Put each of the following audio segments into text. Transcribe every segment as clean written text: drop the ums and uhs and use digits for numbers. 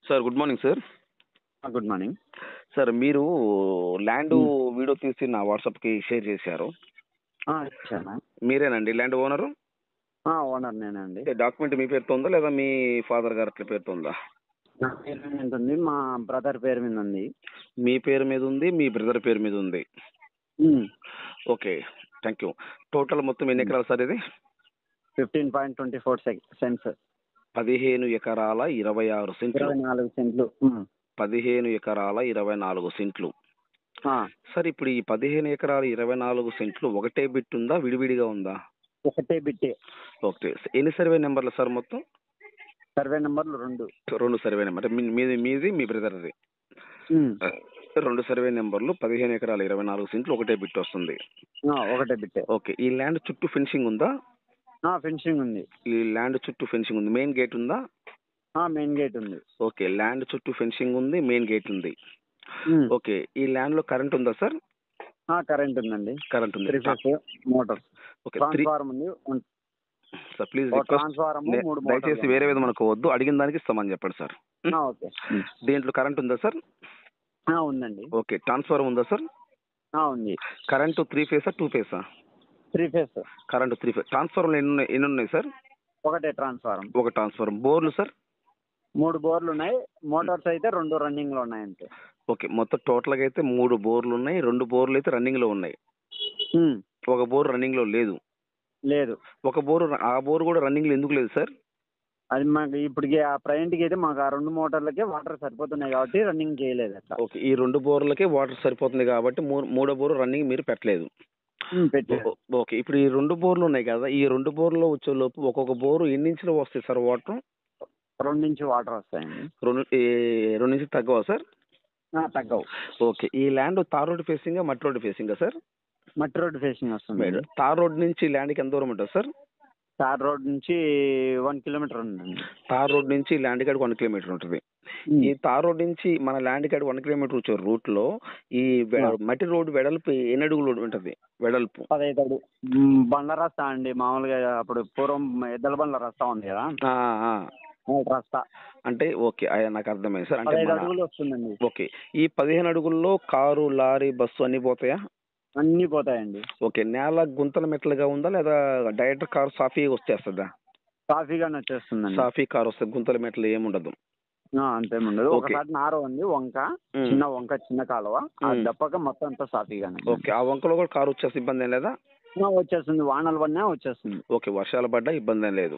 Sir good morning sir. Good morning. Sir మీరు land video తీసి నా వాట్సాప్కి షేర్ చేశారు. ఇచ్చానా? మీరేనండి ల్యాండ్ ఓనరు? ఓనర్ నేనండి. డాక్యుమెంట్ మీ పేరుతో ఉందా లేదా మీ ఫాదర్ గారి అట్లా పేరుతో ఉందా? నా పేరు మీద ఉంటుంది, మా బ్రదర్ పేరు మీద ఉంది. మీ పేరు మీద ఉంది, మీ బ్రదర్ పేరు మీద ఉంది. Okay, thank you. టోటల్ మొత్తం ఎన్ని ఎకరాలు సార్ ఇది? 15.24 సెంట్స్. 15 ఎకరాల 26 సెంట్లు. 24 సెంట్లు. 15 ఎకరాల 24 సెంట్లు. సార్ ఇప్పుడు ఈ 15 ఎకరాల 24 సెంట్లు ఒకటే బిట్ ఉందా, విడివిడిగా ఉందా? ఒకటే బిట్టే. ఓకే, ఎన్ని సర్వే నెంబర్లు సార్ మొత్తం? సర్వే నెంబర్లు 2 సర్వే నెంబర్. మీది మీ బ్రదర్ది 2 సర్వే నెంబర్లు, 15 ఎకరాల 24 సెంట్లు, ఒకటే బిట్ వస్తుంది. ఒకటే బిట్టే. ఓకే, ఈ ల్యాండ్ చుట్టూ ఫెన్సింగ్ ఉందా? ఫెన్సింగ్ ఉంది. ఈ ల్యాండ్ చుట్టూ ఫెన్సింగ్ ఉంది. మెయిన్ గేట్ ఉందా? మెయిన్ గేట్ ఉంది. ఓకే, ల్యాండ్ చుట్టూ ఫెన్సింగ్ ఉంది, మెయిన్ గేట్ ఉంది. ఓకే, ఈ ల్యాండ్ లో కరెంట్ ఉందా సార్? కరెంట్ ఉందండి. కరెంట్ ఉంది. 3 ఫేస్ మోటార్. ఓకే, ట్రాన్స్ఫార్మర్ ఉంది సార్. ప్లీజ్ ట్రాన్స్ఫార్మర్ 3 దయచేసి వేరే విధంగా మనకు వద్దు, అడిగిన దానికి ఇస్తామని చెప్పండి సార్. ఓకే. దీంట్లో కరెంట్ ఉందా సార్? ఉందండి. ఓకే, ట్రాన్స్ఫార్మర్ ఉందా సార్? ఉంది. Current 3 ఫేసా 2 ఫేసా? 3 face. Current 3 face. Transformer ఎన్ని ఉన్నాయి సార్? ఒకటే ట్రాన్స్ఫార్మర్. ఒక ట్రాన్స్ఫార్మర్. బోర్లు సార్? 3 బోర్లు ఉన్నాయి. మోటార్స్ అయితే 2 రన్నింగ్ లో ఉన్నాయి అంతే. ఓకే, మొత్తం టోటల్ గా అయితే 3 బోర్లు ఉన్నాయి. 2 బోర్లు అయితే రన్నింగ్ లో ఉన్నాయి. ఒక బోర్ రన్నింగ్ లో లేదు. ఒక బోర్, ఆ బోర్ కూడా రన్నింగ్ లో ఎందుకు లేదు సార్? అది మాకు ఇప్పటికి ఆ ప్రజెంట్కి అయితే మాకు ఆ 2 మోటార్లకే వాటర్ సరిపోతున్నాయి కాబట్టి రన్నింగ్ చేయలేదు అట్లా. ఓకే, ఈ 2 బోర్లకే వాటర్ సరిపోతుంది కాబట్టి మూడో బోర్ రన్నింగ్ మీరు పెట్టలేదు. ఓకే, ఇప్పుడు ఈ 2 బోర్లు ఉన్నాయి కదా, ఈ 2 బోర్లు వచ్చే లోపు ఒక్కొక్క బోరు ఎన్ని ఇంచులు వస్తాయి సార్ వాటర్? 2 నుంచి వాటర్ వస్తాయండి. 2 నుంచి తగ్గవా సార్? తగ్గవు. ఓకే, ఈ ల్యాండ్ తార్ రోడ్ ఫేసింగ్ మట్టి రోడ్ ఫేసింగ్ సార్? మట్టి రోడ్ ఫేసింగ్ వస్తుంది. తార్ రోడ్ నుంచి ల్యాండ్కి ఎంత దూరం ఉంటుంది సార్? తార్ రోడ్ నుంచి 1 కిలోమీటర్ ఉందండి. తార్ రోడ్ నుంచి ల్యాండ్ కాడికి 1 కిలోమీటర్ ఉంటుంది. ఈ తార్ రోడ్ నుంచి మన ల్యాండ్ కాడికి 1 కిలోమీటర్ వచ్చే రూట్ లో ఈ మట్టి రోడ్డు వెడల్పు ఎన్ని అడుగులు ఉంటుంది? వెడల్పు 15 అడుగు. బండ్ల రస్తా అండి, మామూలుగా అప్పుడు పూర్వం ఎద్దల బండ్ల రస్తా ఉంది కదా, రస్తా అంటే. ఓకే, నాకు అర్థమైంది సార్. అంటే 15 అడుగులు వస్తుందండి. ఓకే, ఈ 15 అడుగుల్లో కారు, లారీ, బస్సు అన్ని పోతాయా? అన్ని పోతాయండి. ఓకే, నేల గుంతల మెట్లుగా ఉందా లేదా డైరెక్ట్ కారు సాఫీగా వచ్చేస్తుందా? సాఫీగానే వచ్చేస్తుందండి. సాఫీ కారు వస్తుంది, గుంతల మెట్లు ఏముండదు. అంతేముండదు. ఒకసారి నార ఉంది, వంక, చిన్న వంక, చిన్న కాలువ, అది తప్పక మొత్తం అంతా సాఫీగానే. ఓకే, ఆ వంకలో కూడా కారు వచ్చేసి ఇబ్బంది ఏం లేదా? వచ్చేస్తుంది, వానలు పడినా వచ్చేస్తుంది. ఓకే, వర్షాలు పడ్డా ఇబ్బంది ఏం లేదు.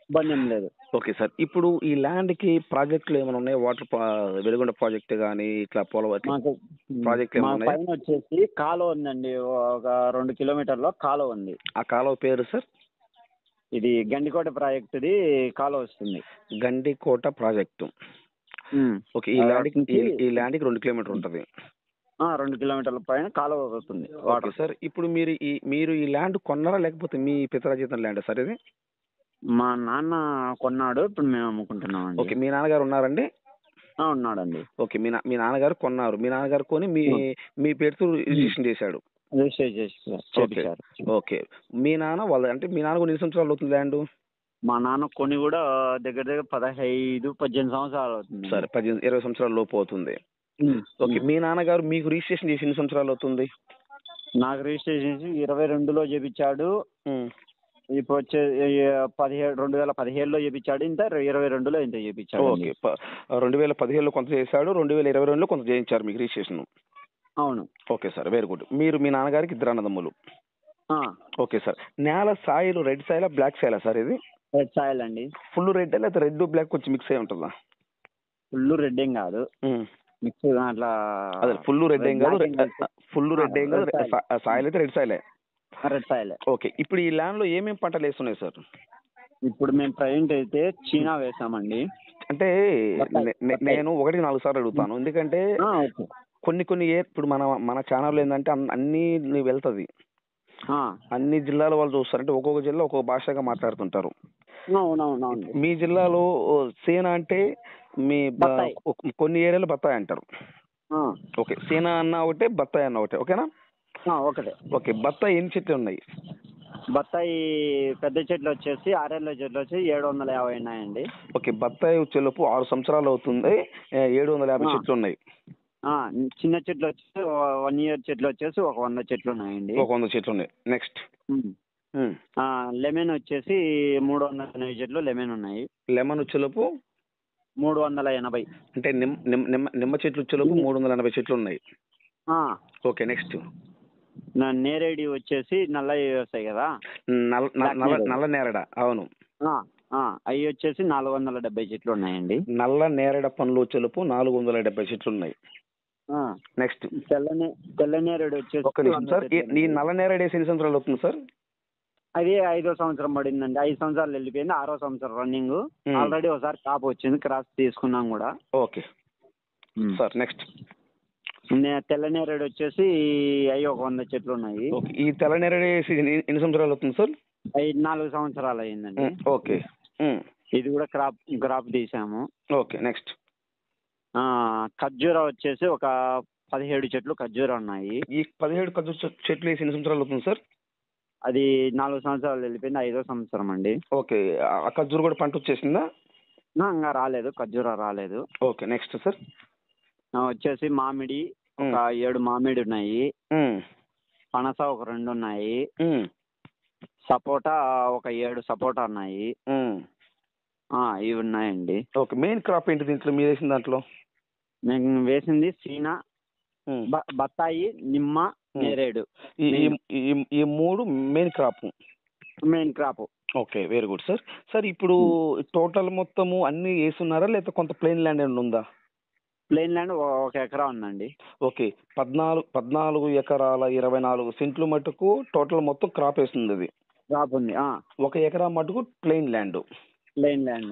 ఇబ్బంది ఏం లేదు. ఓకే సార్, ఇప్పుడు ఈ ల్యాండ్ కి ప్రాజెక్టులు ఏమైనా ఉన్నాయి? వాటర్ వెలుగొండ ప్రాజెక్ట్ కానీ ఇట్లా ప్రాజెక్ట్ పైన వచ్చేసి కాలువ ఉందండి, ఒక 2 కిలోమీటర్లో కాలువ ఉంది. ఆ కాలువ పేరు సార్? ఇది గండికోట ప్రాజెక్టుది కాలువ వస్తుంది. గండికోట ప్రాజెక్టు. ఓకే, ఈ ల్యాండ్కి 2 కిలోమీటర్ ఉంటుంది. 2 కిలోమీటర్ల పైన కాలువ అవుతుంది. ఓకే సార్, ఇప్పుడు మీరు ఈ ల్యాండ్ కొన్నారా లేకపోతే మీ పితరాజీతం ల్యాండ్ సార్ ఇది? మా నాన్న కొన్నాడు, ఇప్పుడు మేము అమ్ముకుంటున్నాం. ఓకే, మీ నాన్నగారు ఉన్నారండి? ఉన్నాడండి. ఓకే, మీ నాన్నగారు కొన్నారు. మీ నాన్నగారు కొని మీ పేరుతో రిజిస్ట్రేషన్ చేశాడు. ఓకే, మీ నాన్న అంటే మీ నాన్న ఎన్ని సంవత్సరాలు అవుతుంది ల్యాండ్? మా నాన్న కొని కూడా దగ్గర 15-18 సంవత్సరాలు అవుతుంది. సరే, 20 సంవత్సరాల లోపు అవుతుంది. ఓకే, మీ నాన్నగారు మీకు రిజిస్ట్రేషన్ చేసి ఎన్ని సంవత్సరాలు అవుతుంది? నాకు రిజిస్ట్రేషన్ చేసి 22లో చేపించాడు. ఇప్పుడు వచ్చే 2017లో చేపించాడు, ఇంత 22లో ఇంత చేపించాడు. ఓకే, 2017లో కొంత చేశాడు, 2022లో కొంత చేయించారు మీకు రిజిస్ట్రేషన్. అవును. Okay sir, very good. మీరు మీ నాన్నగారికి 2 అన్నదమ్ములు. ఓకే సార్, నేల సాయిల్ రెడ్ సాయిలా బ్లాక్ సాయిలా సార్ ఇది? రెడ్ సాయిల్ అండి. ఫుల్ రెడ్ లేదా రెడ్ బ్లాక్ కొంచెం మిక్స్ అయి ఉంటుందా? ఫుల్ రెడ్ ఏం కాదు, మిక్స్ అట్లా. అదే ఫుల్ రెడ్ ఏం కాదు, సాయిల్ అయితే రెడ్ సాయిలే. రెడ్ సాయిలే. ఓకే, ఇప్పుడు ఈ ల్యాండ్ లో ఏమేమి పంటలు వేస్తున్నాయి సార్? ఇప్పుడు మేము ప్రజెంట్ అయితే చీనా వేసామండి. అంటే నేను 1-4 సార్లు అడుగుతాను, ఎందుకంటే కొన్ని ఇప్పుడు మన ఛానల్ ఏంటంటే అన్ని వెళ్తుంది, అన్ని జిల్లాల వాళ్ళు చూస్తారు. అంటే ఒక్కొక్క జిల్లా ఒక్కొక్క భాషగా మాట్లాడుతుంటారు. మీ జిల్లాలో సేనా అంటే కొన్ని ఏరియాలో బత్తాయి అంటారు. ఓకే, సేనా అన్న ఒకటే, బత్తాయి అన్న ఒకటే, ఓకేనా? ఒకటే. ఓకే, బత్తాయి ఎన్ని చెట్లు ఉన్నాయి? బత్తాయి పెద్ద చెట్లు వచ్చేసి 6 చెట్లు వచ్చి 750 ఉన్నాయండి. ఓకే, బత్తాయి వచ్చేలోపు 6 సంవత్సరాలు అవుతుంది, 750 చెట్లు ఉన్నాయి. చిన్న చెట్లు వచ్చేసి 1 ఇయర్ చెట్లు వచ్చేసి ఒక 100 చెట్లు ఉన్నాయండి. ఒక 100 చెట్లు ఉన్నాయి. నెక్స్ట్ లెమన్ వచ్చేసి 380 చెట్లు లెమన్ ఉన్నాయి. లెమన్ వచ్చేలోపు 380. అంటే నిమ్మ చెట్లు వచ్చేలోపు 380 చెట్లు ఉన్నాయి. ఓకే, నెక్స్ట్ నేరేడి వచ్చేసి నల్లవి వస్తాయి కదా, నల్ల నేరడ. అవును, అవి వచ్చేసి 470 చెట్లు ఉన్నాయండి. నల్ల నేరడ పండ్లు వచ్చేలోపు 470 చెట్లు ఉన్నాయి. నెక్స్ట్ తెల్ల నేరేడు వచ్చేసి ఒక్క నిమిషం సార్, ఈ నల్ల నేరేడు వేసి ఎన్ని సంవత్సరాలు అవుతుంది సార్? అది 5వ సంవత్సరం పడిందండి. 5 సంవత్సరాలు వెళ్ళిపోయింది, 6వ సంవత్సరం రన్నింగ్. ఆల్రెడీ ఒకసారి కాపు వచ్చింది, క్రాస్ తీసుకున్నాం కూడా. ఓకే సార్, నెక్స్ట్ తెల్ల నేరేడు వచ్చేసి అవి ఒక 100 చెట్లు ఉన్నాయి. ఈ తెల్ల నేరేడు వేసి ఎన్ని సంవత్సరాలు అవుతుంది సార్? 4 సంవత్సరాలు అయ్యిందండి. ఓకే, ఇది కూడా క్రాప్ తీసాము. ఓకే, నెక్స్ట్ ఖర్జూరా వచ్చేసి ఒక 17 చెట్లు ఖర్జూరా ఉన్నాయి. ఈ 17 ఖర్జూర చెట్లు వేసి ఎన్ని సంవత్సరాలు అవుతుంది సార్? అది 4 సంవత్సరాలు వెళ్ళిపోయింది, 5వ సంవత్సరం అండి. ఓకే, ఆ ఖర్జూర కూడా పంట వచ్చేసిందా? ఇంకా రాలేదు, ఖర్జూరా రాలేదు. ఓకే, నెక్స్ట్ సార్ వచ్చేసి మామిడి ఒక 7 మామిడి ఉన్నాయి. పనస ఒక 2 ఉన్నాయి. సపోటా ఒక 7 సపోటా ఉన్నాయి. ఇవి ఉన్నాయండి. ఓకే, మెయిన్ క్రాప్ ఏంటి దీంట్లో మీరు వేసిన దాంట్లో? మేము వేసింది సీనా, బత్తాయి, నిమ్మ, నేరేడు. ఈ 3 main crop. Okay, very good sir. Sir ఇప్పుడు టోటల్ మొత్తము అన్ని వేస్తున్నారా లేదా కొంత ప్లెయిన్ ల్యాండ్ ఏమైనా ఉందా? ప్లెయిన్ ల్యాండ్ 1 ఎకరా ఉందండి. ఓకే, 14 ఎకరాల 24 సెంట్లు మటుకు టోటల్ మొత్తం క్రాప్ వేస్తుంది. అది క్రాప్ ఉంది. 1 ఎకరా మటుకు ప్లెయిన్ ల్యాండ్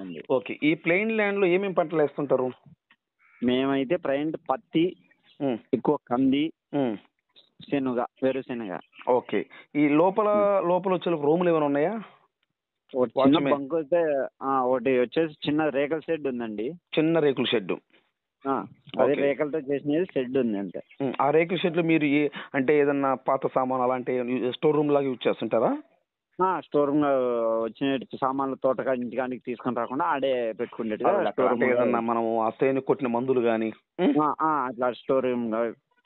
ఉంది. ఓకే, ఈ ప్లెయిన్ ల్యాండ్ లో ఏమేమి పంటలు వేస్తుంటారు? మేమైతే పత్తి, ఎక్కువ కంది, వేరుశెనగ. ఓకే, ఈ లోపల వచ్చే రూములు ఏమైనా ఉన్నాయా? చిన్న బంకు అయితే ఒకటి వచ్చేసి చిన్న రేకుల షెడ్ ఉందండి. చిన్న రేకుల షెడ్, అదే రేకులతో చేసిన షెడ్ ఉంది అంతే. ఆ రేకుల షెడ్ లో మీరు అంటే ఏదన్నా పాత సామాన్ అలాంటి స్టోర్ రూమ్ లాగా యూజ్ చేస్తుంటారా? స్టోర్ రూమ్ వచ్చిన సామాన్లు తోటకాడి ఇంటికానికి తీసుకొని రాకుండా ఆడే పెట్టుకునేది. ఏదన్నా మనం అస్తేని కొట్టిన మందులు కానీ అట్లా స్టోర్ రూమ్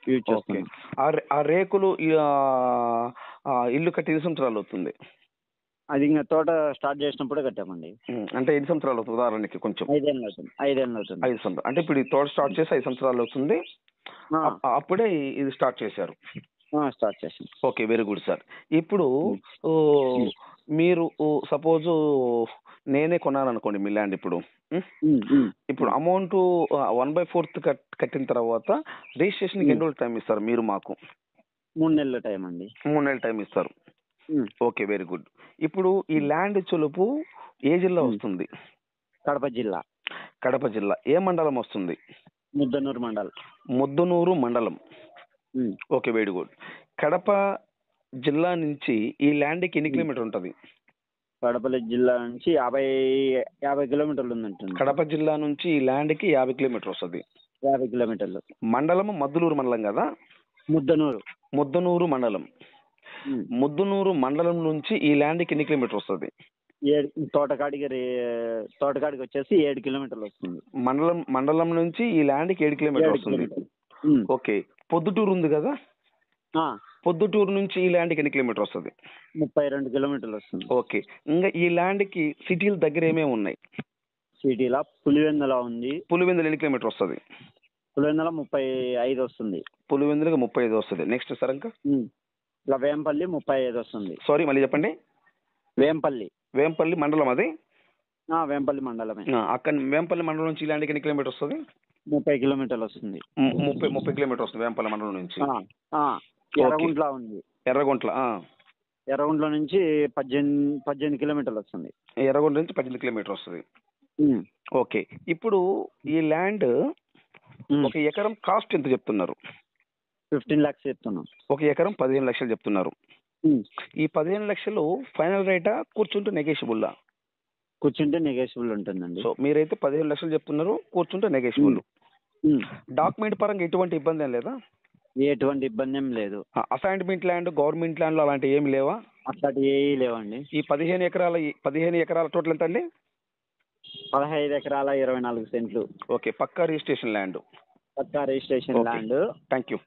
యూజ్ చేస్తాం. ఆ రేకులు ఇల్లు కట్టి ఎన్ని సంవత్సరాలు అవుతుంది? అది ఇంకా తోట స్టార్ట్ చేసినప్పుడే కట్టామండి. అంటే ఎన్ని సంవత్సరాలు అవుతుంది ఉదాహరణకి? కొంచెం 5 ఏళ్ళు అవుతుంది. 5 సంవత్సరాలు. అంటే ఇప్పుడు ఈ తోట స్టార్ట్ చేసి 5 సంవత్సరాలు అవుతుంది, అప్పుడే ఇది స్టార్ట్ చేశారు. Okay, very good sir. ఇప్పుడు మీరు సపోజ్ నేనే కొన్నాను అనుకోండి మీ ల్యాండ్. ఇప్పుడు అమౌంట్ 1/4 కట్టిన తర్వాత రిజిస్ట్రేషన్కి ఎన్ని రోజులు టైం ఇస్తారు మీరు మాకు? 3 నెలల టైం అండి. 3 నెలల టైం ఇస్తారు. Okay, very good. ఇప్పుడు ఈ ల్యాండ్ చులుపు ఏ జిల్లా వస్తుంది? కడప జిల్లా. ఏ మండలం వస్తుంది? ముద్దనూరు మండలం. Okay, very good. కడప జిల్లా నుంచి ఈ ల్యాండ్కి ఎన్ని కిలోమీటర్ ఉంటుంది? కడప జిల్లా నుంచి 50 కిలోమీటర్లు ఉందంటుంది. కడప జిల్లా నుంచి ఈ ల్యాండ్కి 50 కిలోమీటర్ వస్తుంది. 50 కిలోమీటర్లు. మండలం మద్దులూరు మండలం కదా? ముద్దనూరు మండలం. ముద్దనూరు మండలం నుంచి ఈ ల్యాండ్కి ఎన్ని కిలోమీటర్ వస్తుంది? తోటకాడికి వచ్చేసి 7 కిలోమీటర్లు వస్తుంది. మండలం నుంచి ఈ ల్యాండ్కి 7 కిలోమీటర్ వస్తుంది. ఓకే, పొద్దుటూరు ఉంది కదా? పొద్దుటూరు నుంచి ఈ ల్యాండ్కి ఎన్ని కిలోమీటర్ వస్తుంది? 32 కిలోమీటర్లు వస్తుంది. ఓకే, ఇంకా ఈ ల్యాండ్కి సిటీల దగ్గర ఏమేమి ఉన్నాయి? సిటీలో పులివెందుల ఉంది. పులివెందుల ఎన్ని కిలోమీటర్ వస్తుంది? పులివెందుల 35 వస్తుంది. పులివెందులకి 35 వస్తుంది. నెక్స్ట్ సార్ ఇంకా ఇలా వేంపల్లి 35 వస్తుంది. సారీ, మళ్ళీ చెప్పండి. వేంపల్లి మండలం అది? వేంపల్లి మండలమే. అక్కడ వేంపల్లి మండలం నుంచి ల్యాండ్కి ఎన్ని కిలోమీటర్ వస్తుంది? 30 కిలోమీటర్లు వస్తుంది. 30 కిలోమీటర్ వస్తుంది వేంపల్లి మండలం నుంచి. ఎర్రగుంట్ల ఉంది. ఎర్రగుంట్ల నుంచి 18 కిలోమీటర్లు వస్తుంది. ఎర్రగుంట్ల నుంచి 18 కిలోమీటర్ వస్తుంది. ఓకే, ఇప్పుడు ఈ ల్యాండ్ 1 ఎకరం కాస్ట్ ఎంత చెప్తున్నారు? 15 lakhs చెప్తున్నాం. 1 ఎకరం 15 లక్షలు చెప్తున్నారు. ఈ 15 లక్షలు ఫైనల్ రేటా కూర్చుంటే నెగోషియబుల్లా? కూర్చుంటే నెగోషియబుల్ ఉంటుందండి. సో మీరైతే 15 లక్షలు చెప్తున్నారు, కూర్చుంటే నెగోషియబుల్. డాక్యుమెంట్ పరంగా ఎటువంటి ఇబ్బంది ఏం లేదా? ఎటువంటి ఇబ్బంది ఏం లేదు. అసైన్మెంట్ ల్యాండ్, గవర్నమెంట్ ల్యాండ్ అలాంటివి ఏమి లేవా? అట్లాంటి ఏవి లేవండి. ఈ 15 ఎకరాల టోటల్ ఎంత అండి? 15 ఎకరాల 24 సెంట్లు. ఓకే, పక్కా రిజిస్ట్రేషన్ ల్యాండ్. పక్కా రిజిస్ట్రేషన్ ల్యాండ్. Thank you.